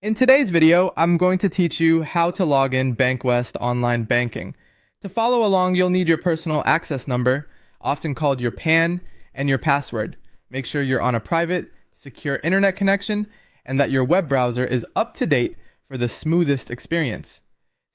In today's video, I'm going to teach you how to log in Bankwest online banking. To follow along, you'll need your personal access number, often called your PAN, and your password. Make sure you're on a private, secure internet connection and that your web browser is up to date for the smoothest experience.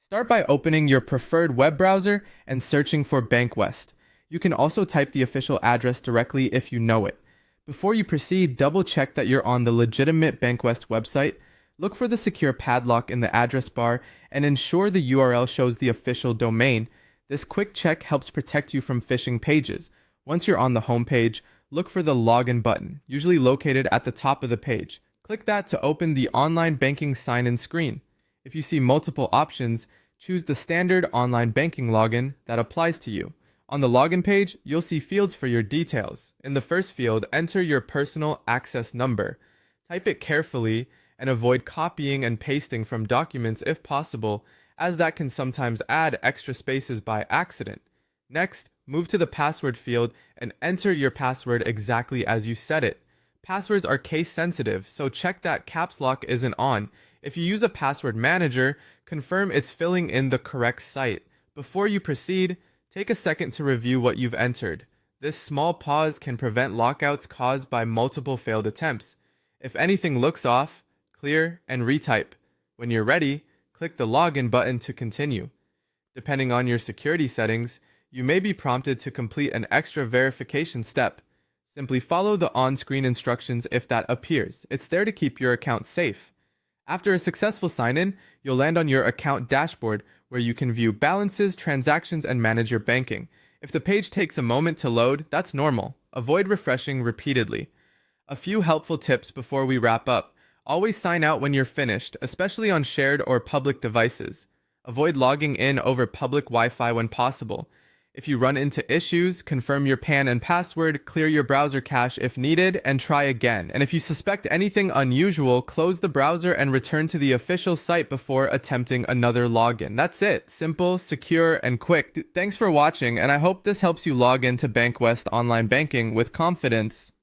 Start by opening your preferred web browser and searching for Bankwest. You can also type the official address directly if you know it. Before you proceed, double check that you're on the legitimate Bankwest website. Look for the secure padlock in the address bar and ensure the URL shows the official domain. This quick check helps protect you from phishing pages. Once you're on the home page, look for the login button, usually located at the top of the page. Click that to open the online banking sign-in screen. If you see multiple options, choose the standard online banking login that applies to you. On the login page, you'll see fields for your details. In the first field, enter your personal access number. Type it carefully and avoid copying and pasting from documents if possible, as that can sometimes add extra spaces by accident. Next, move to the password field and enter your password exactly as you set it. Passwords are case sensitive, so check that caps lock isn't on. If you use a password manager, confirm it's filling in the correct site. Before you proceed, take a second to review what you've entered. This small pause can prevent lockouts caused by multiple failed attempts. If anything looks off, clear and retype. When you're ready, click the login button to continue. Depending on your security settings, you may be prompted to complete an extra verification step. Simply follow the on-screen instructions if that appears. It's there to keep your account safe. After a successful sign-in, you'll land on your account dashboard where you can view balances, transactions, and manage your banking. If the page takes a moment to load, that's normal. Avoid refreshing repeatedly. A few helpful tips before we wrap up. Always sign out when you're finished, especially on shared or public devices. Avoid logging in over public Wi-Fi when possible. If you run into issues, confirm your PAN and password, clear your browser cache if needed, and try again. And if you suspect anything unusual, close the browser and return to the official site before attempting another login. That's it. Simple, secure, and quick. Thanks for watching, and I hope this helps you log into Bankwest Online Banking with confidence.